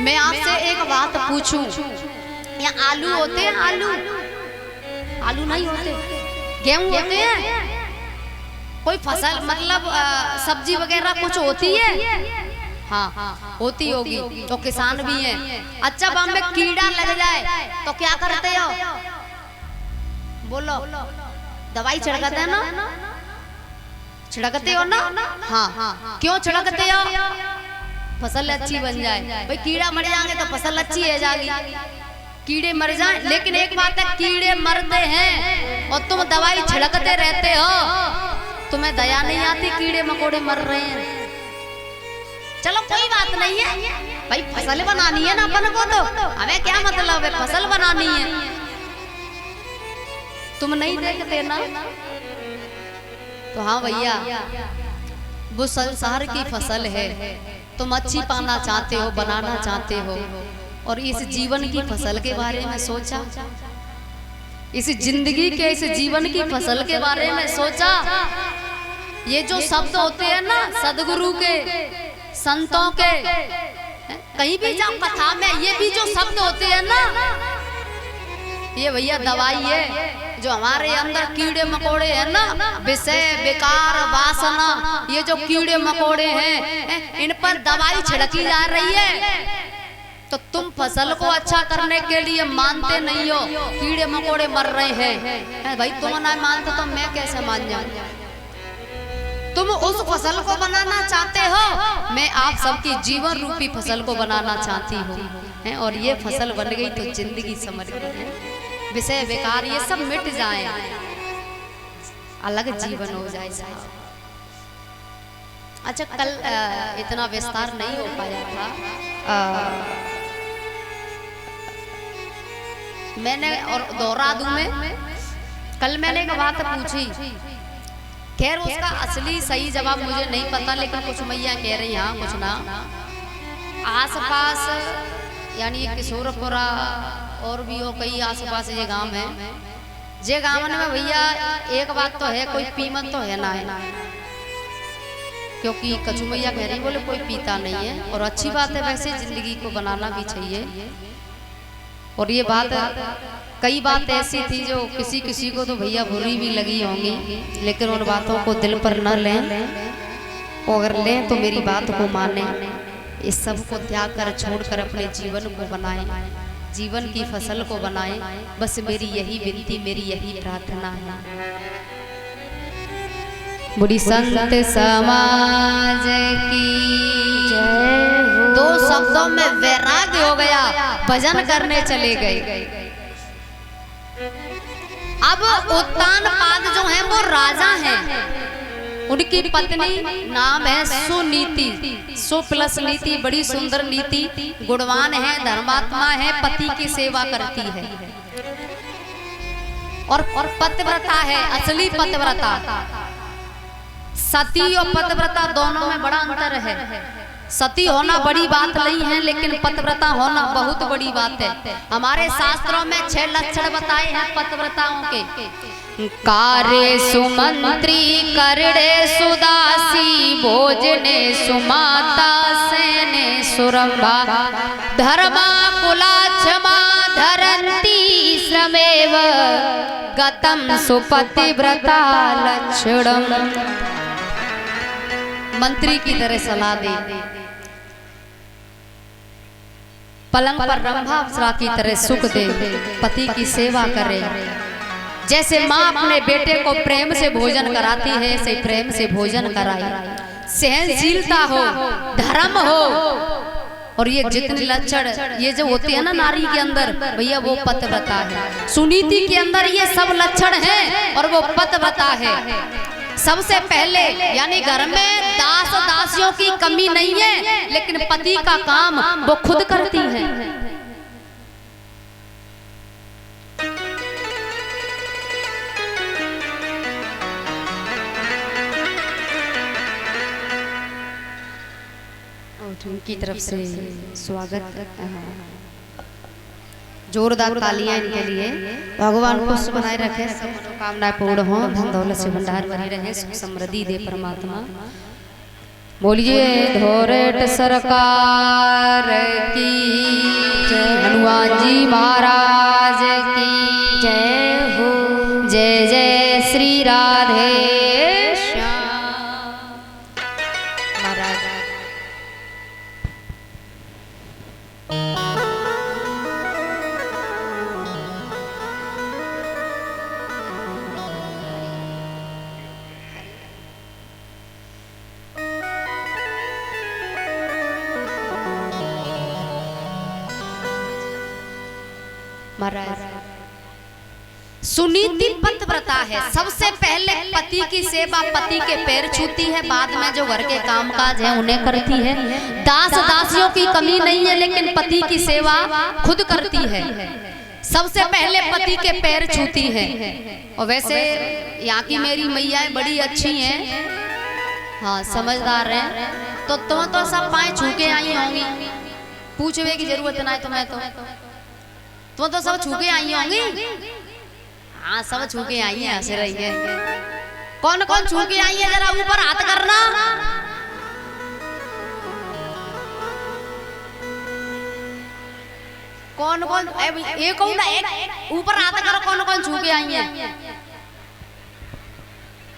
मैं आपसे एक बात पूछूं, यहाँ आलू होते हैं? आलू आलू नहीं होते, गेहूं होते हैं? कोई फसल मतलब सब्जी वगैरह कुछ होती है? हाँ होती होगी, तो किसान भी हैं। अच्छा बाम में कीड़ा लग जाए तो क्या करते हो? बोलो, दवाई छिड़कते हैं ना? छिड़कते हो ना? हाँ, क्यों छिड़कते हो? फसल अच्छी बन जाए। भाई कीड़ा मर जाएंगे तो फसल अच्छी है जाएगी, कीड़े मर जाए। लेकिन एक बात है, कीड़े मरते हैं और तुम दवाई छिड़कते रहते हो, तुम्हें दया नहीं आती? कीड़े मकोड़े मर रहे हैं। चलो कोई बात नहीं है भाई, फसल बनानी है ना अपन को, तो हमें क्या मतलब है, फसल बनानी है। तुम नहीं देखते ना? तो हाँ भैया, वो संसार की फसल है, तुम अच्छी पाना चाहते हो, बनाना चाहते हो। और इस जीवन की फसल के बारे में सोचा, इस जिंदगी के, इस जीवन की फसल के बारे में सोचा। ये जो शब्द होते हैं ना सदगुरु के, संतों के, कहीं भी जाओ कथा में, ये भी जो शब्द होते हैं ना, ये भैया दवाई है। जो हमारे अंदर कीड़े मकोड़े हैं ना, विषय विकार वासना, ये जो कीड़े मकोड़े हैं, इन पर दवाई छिड़की जा रही है। तो तुम फसल को अच्छा करने के लिए मानते नहीं हो, कीड़े मकोड़े मर रहे हैं। भाई तुम ना मानते तो मैं कैसे मान जाऊं? तुम उस फसल को बनाना चाहते हो, मैं आप सबकी जीवन रूपी फसल को बनाना चाहती हूँ। और ये फसल बन गई तो जिंदगी समझ गई, विषय विकार ये सब मिट जाए, अलग जीवन हो जाए साहब। अच्छा कल इतना विस्तार नहीं हो पाया था, मैंने और दोहरा दूं मैं, कल मैंने एक बात पूछी, खैर उसका असली सही जवाब मुझे नहीं पता, लेकिन कुछ मैया कह रही हैं कुछ ना, आसपास यानी किशोरपुरा और भी हो कई आसपास ये गांव है, जे गांव में भैया एक बात तो है, कोई पीमत तो है ना है, क्योंकि कछु मैया कह रही बोले कोई पीता नहीं है। और अच्छी बात है, वैसे जिंदगी को बनाना भी चाहिए। और ये बात, कई बात ऐसी थी जो किसी किसी को तो भैया बुरी भी लगी होंगी, लेकिन उन बातों को दिल पर न लें, और अगर लें तो मेरी बात को माने। इस सब को त्याग कर छोड़ कर अपने जीवन को बनाएं, जीवन की फसल को बनाएं। बस मेरी यही विनती, मेरी यही प्रार्थना है। बुढ़ी संत समाज की जय। दो शब्दों में वैराग्य हो गया, भजन करने चले गए। अब उत्तान पाद जो है वो राजा हैं, उनकी पत्नी नाम है सुनीति, सु प्लस नीति, बड़ी सुंदर नीति, गुणवान है, धर्मात्मा है, पति की सेवा करती है और पतिव्रता है, असली पतिव्रता। सती और पतिव्रता दोनों में बड़ा अंतर है। सती होना बड़ी बात नहीं है, लेकिन पतिव्रता होना बहुत बड़ी बात है। हमारे शास्त्रों में 6 लक्षण बताए हैं पतिव्रताओं के। कार्य सुमंत्री, करड़े सुदासी, भोजने सुमाता, सेने सुरंभा, धर्मा कुला क्षमा, धरंती श्रमेव, गतम सुपतिव्रता लक्षणम। मंत्री की तरह सलाह दे, पलंग पर रंभा अप्सरा की तरह सुख दे, पति की सेवा करे। जैसे माँ अपने बेटे को प्रेम से भोजन कराती है, ऐसे प्रेम से भोजन कराए। सहनशीलता हो, धर्म हो, और ये जितने लक्षण ये जो होते हैं ना नारी के अंदर, भैया वो पतिव्रता है। सुनीति के अंदर ये सब लक्षण हैं और वो पतिव्रता है। सबसे पहले यानी घर में दास दासियों की कमी नहीं है, लेकिन पति का काम वो खुद करती है। उनकी तरफ से स्वागत, जोरदार तालियां इनके लिए। भगवान खुश बनाए रखे, सब मनोकामनाएं पूर्ण हो, धन दौलत से भंडार भरी रहे, सुख समृद्धि दे परमात्मा। बोलिए धोरेट सरकार की, हनुमान जी महाराज की जय हो। जय जय श्री राधे श्याम महाराज। सुनीति पतिव्रता है। सबसे पहले पति की सेवा पति के पैर छूती है, बाद में जो घर के कामकाज है उन्हें करती है। दास दासियों की कमी नहीं है, लेकिन पति की सेवा खुद करती है। सबसे पहले पति के पैर छूती है। और वैसे यहाँ की मेरी मैयाएं बड़ी अच्छी हैं, हाँ समझदार हैं, तो तुम तो सब पाए छू के आई होंगी, पूछने की जरूरत ना है तुम्हें, तो सब छू के आई होंगी। हाँ सब छू के आई है, हंस रही है। कौन कौन छू के आई है जरा ऊपर हाथ करना। कौन कौन एक कौन एक ऊपर हाथ करो, कौन कौन छू के आई है।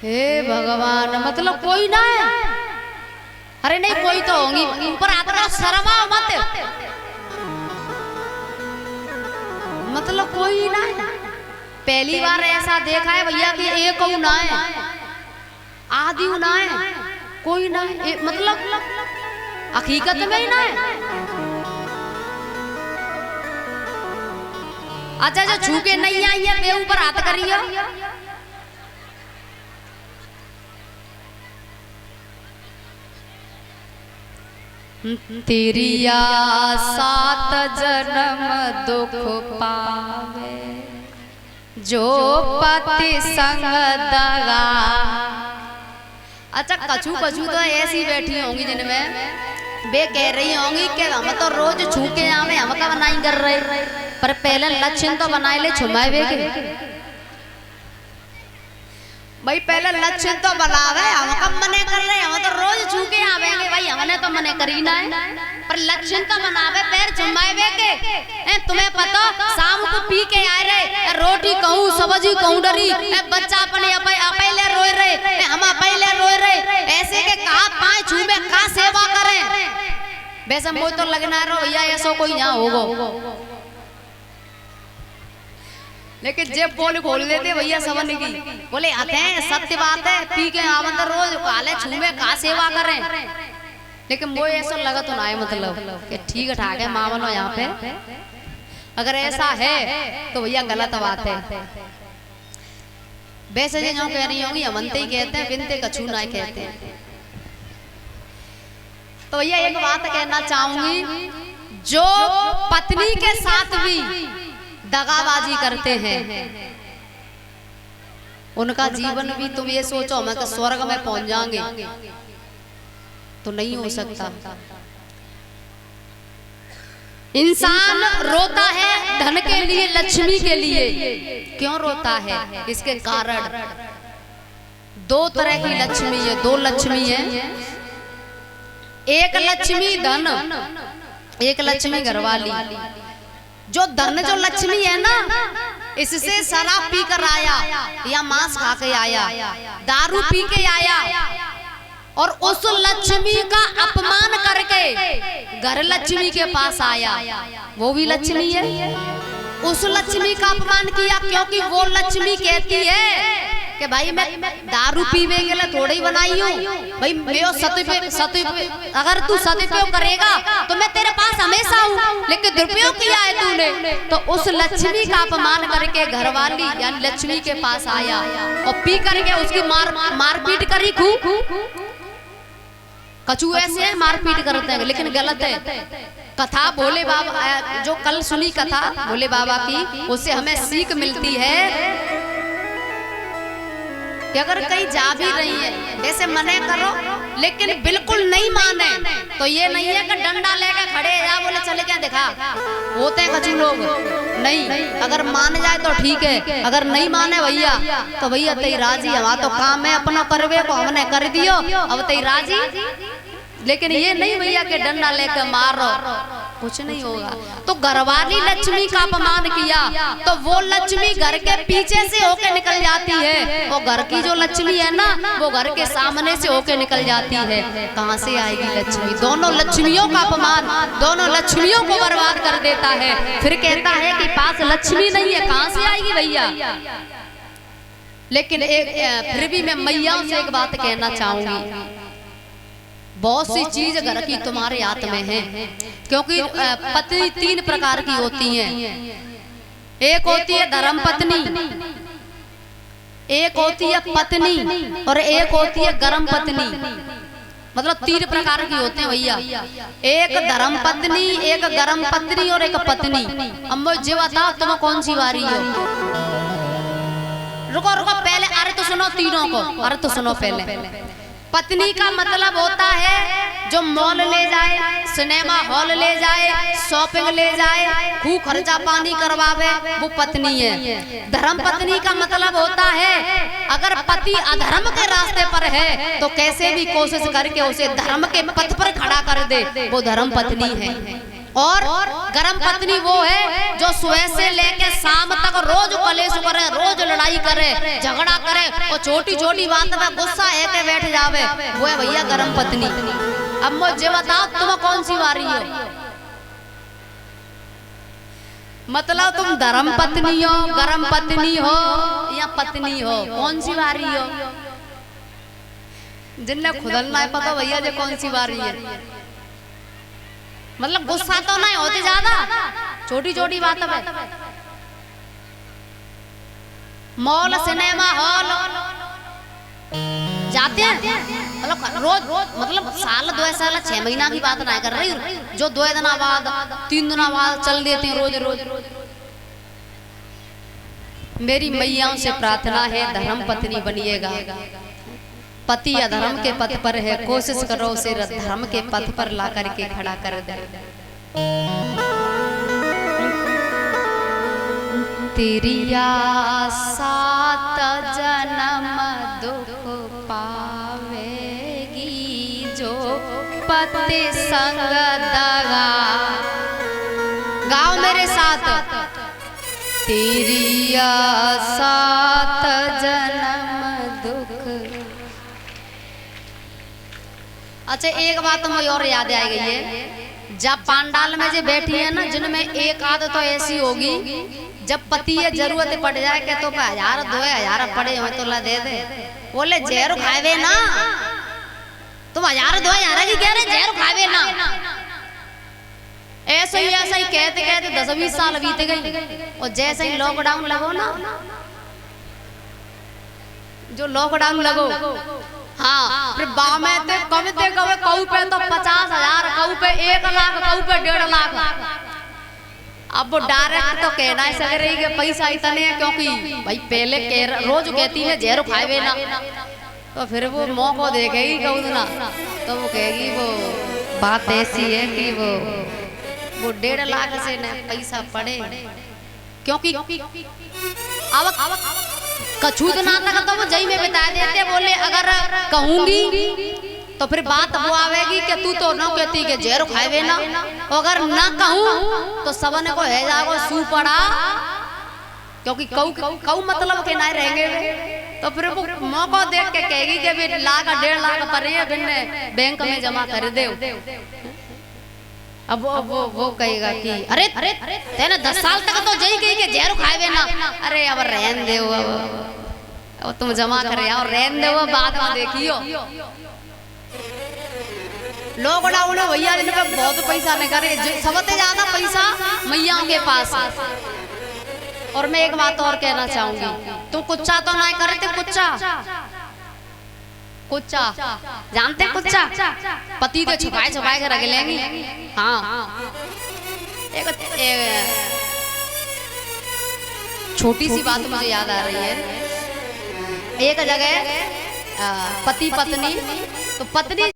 हे भगवान, मतलब कोई ना है। अरे नहीं कोई तो होंगी, ऊपर हाथ करो, शर्मा मत, मतलब कोई ना है। पहली बार ऐसा देखा है भैया कि एक ना है, आधी ना है, कोई ना है, मतलब हकीकत में ही ना है। अच्छा जो छू के नहीं आई है वे ऊपर हाथ करिए। तेरी सात जन्म दुख पावे जो पति संग दगा। अच्छा कछू कछू तो ऐसी बैठी होंगी जिनमें वे कह रही होंगी कि हम तो रोज छू के आवे, हम का बनाई कर रहे, पर पहले लक्षण तो बनाए ले छुमाए वे के भाई, पहले लक्षण तो बनावे, हम कब मने कर रहे, हम तो रोज छू के आवेंगे भाई, हमने तो मने करी ना है, पर लक्षण तो बनावे पैर छुमाए वे के। तुम्हें पता शाम को पी के आए रहे, रोटी कहूँ सब्जी कहूँ डरी, बच्चा अपने पहले रोए रहे, हम पहले रोए रहे, ऐसे के कहा पाए छू में का सेवा करें। वैसे मुझे तो लगना रहो भैया ऐसा कोई यहाँ होगा, लेकिन जेब बोल खोल देते भैया सबन की, बोले आते हैं सत्य बात है, पी के आवंत रोज काले छूमे का सेवा करें। लेकिन वो ऐसा लगा तो ना है, मतलब कि ठीक ठाक है मामलो यहाँ पे। अगर ऐसा है तो भैया गलत बात है। वैसे जो कह रही होंगी अमनते ही कहते हैं, बिनते कछू ना कहते हैं। तो भैया एक बात कहना चाहूंगी, जो पत्नी के साथ भी दगाबाजी करते हैं उनका जीवन भी तुम ये सोचो मैं तो स्वर्ग में पहुंच जाएंगे, तो नहीं हो सकता। इंसान रोता है धन के लिए, लक्ष्मी के लिए। क्यों रोता है? इसके कारण दो तरह की लक्ष्मी है, दो लक्ष्मी है। एक लक्ष्मी धन, एक लक्ष्मी घरवाली। जो धन जो लक्ष्मी है ना, इससे शराब पी कर आया या मांस खा के आया, दारू पी के आया और उस लक्ष्मी का अपमान करके घर लक्ष्मी के पास आया, वो भी लक्ष्मी है। उस लक्ष्मी का अपमान किया क्योंकि वो लक्ष्मी कहती है कि भाई मैं दारू पीवे के लिए थोड़ी बनाई हूँ भाई, अगर तू सदुपयोग करेगा तो मैं तेरे पास हमेशा हूँ, लेकिन दुरुपयोग किया है तूने। तो उस लक्ष्मी का अपमान करके घरवाली यानी लक्ष्मी के पास आया और पी करके उसकी मारपीट करी खूब। कछू ऐसे है मारपीट करते हैं, लेकिन गलत है। कथा भोले बाबा जो कल सुनी कथा भोले बाबा की, उससे हमें सीख मिलती है कि अगर कहीं जा भी रही है ऐसे मने करो, लेकिन बिल्कुल नहीं माने तो ये नहीं है कि डंडा लेके खड़े जा बोले चले क्या दिखा, होते हैं कछु लोग। नहीं, अगर मान जाए तो ठीक है, अगर नहीं माने भैया तो भैया तई राजी, हमारा तो काम है अपना करवे को हमने कर दियो, अब तई राजी लेकिन ये नहीं भैया के डंडा लेकर मारो, कुछ नहीं होगा। तो घरवाली लक्ष्मी का अपमान किया तो वो लक्ष्मी घर के पीछे से होके निकल जाती है, वो घर की जो लक्ष्मी है ना वो घर के सामने से होके निकल जाती है। कहाँ से आएगी लक्ष्मी? दोनों लक्ष्मियों का अपमान, दोनों लक्ष्मियों को बर्बाद कर देता है। फिर कहता है कि पास लक्ष्मी नहीं है, कहाँ से आएगी भैया? लेकिन फिर भी मैं मैया से एक बात कहना चाहूंगी, बहुत सी चीज घर की तुम्हारे हाथ में है, क्योंकि पत्नी तीन प्रकार की होती हैं। एक होती है धर्म पत्नी, एक होती है पत्नी और एक होती है गर्म पत्नी। मतलब तीन प्रकार की होते हैं भैया, एक धर्म पत्नी, एक गर्म पत्नी और एक पत्नी। अब मुझे बताओ तुम्हें कौन सी बारी है? रुको रुको पहले, अरे तो सुनो तीनों को, अरे तो सुनो पहले। पत्नी का मतलब होता है जो मॉल ले जाए, सिनेमा हॉल ले जाए, शॉपिंग ले जाए, खूब खर्चा पानी करवावे, वो पत्नी है। धर्म पत्नी का मतलब होता है अगर पति अधर्म के रास्ते पर है तो कैसे भी कोशिश करके उसे धर्म के पथ पर खड़ा कर दे, वो धर्म पत्नी है। और गर्म पत्नी वो है जो सुबह से लेके शाम तक रोज कलेश करे, रोज लड़ाई करे, झगड़ा करे और छोटी छोटी बात में गुस्सा है के बैठ जावे, वो है भैया गर्म पत्नी। अब मुझे बताओ तुम कौन सी वारी हो? मतलब तुम धर्म पत्नी हो, गर्म पत्नी हो या पत्नी हो, कौन सी वारी हो? जिन्हें खुदल ना पता भैया जो कौन सी वारी है। मतलब गुस्सा तो नहीं होते ज्यादा, छोटी छोटी बातों पे। मॉल सिनेमा हॉल जाते हैं, मतलब रोज मतलब साल 2 साल 6 महीना की बात नहीं कर रही, जो 2 दिन बाद 3 दिन बाद चल देते हैं रोज रोज। मेरी मैयाओं से प्रार्थना है धर्म पत्नी बनिएगा। पति अधर्म के पथ पर है, कोशिश करो उसे धर्म के पथ पर ला करके खड़ा कर दे। तेरी सात जन्म दुख पावेगी जो पति संग दगा। गाओ मेरे साथ, तेरी सात जन्म दुख। अच्छा एक बात मुझे और याद आ गई है, जब पांडाल में जो बैठी है ना, जिनमें एक आध तो ऐसी होगी जब पति ये जरूरत पड़ जाए के तो 1000 2000 पड़े हो तो ला दे दे, बोले जहर खावे ना, तुम 1000 2000 की कह रहे जहर खावे ना। ऐसा ही कहते कहते 10-20 साल बीत गई और जैसे ही लॉकडाउन लगो ना, जो लॉकडाउन लगो, हाँ फिर बामे ते कविते कवे कहू पे तो 50,000, कहू पे 1 लाख, कहू पे 1.5 लाख। अब वो डायरेक्ट तो कहना है सके रही कि पैसा इतने है, क्योंकि भाई पहले रोज कहती है जहर खावे ना, तो फिर वो मौका देखेगी कहूँ ना, तो वो कहेगी वो बात ऐसी है कि वो 1.5 लाख से न पैसा पड़े, क्योंकि अब कछूत ना तक तो वो जई में बता देते, बोले अगर कहूंगी तो फिर बात वो आवेगी कि तू तो न कहती कि जहर खावे ना, अगर ना कहूं तो सबने को है जागो सू पड़ा, क्योंकि कहू मतलब के ना रहेंगे, तो फिर वो मौका देख के कहेगी कि भी 1 लाख 1.5 लाख पड़े बिन्ने बैंक में जमा कर दे। अब वो कहेगा कि अरे तेने 10 साल तक तो जई कही कि जहर खावे ना, अरे अब रहन दे, अब तुम जमा करे और रहन दे, वो बाद में देखियो। लॉकडाउन है भैया, इन पे बहुत पैसा नहीं करे, सबसे ज्यादा पैसा मैयाओं के पास। और मैं एक बात और कहना चाहूंगी, तुम कुच्चा तो नहीं करते, कुच्चा जानते कुच्चा, पति को छुपाए छुपाए के रख लेंगी। हाँ एक छोटी सी बात मुझे याद आ रही है, एक जगह पति पत्नी, तो पत्नी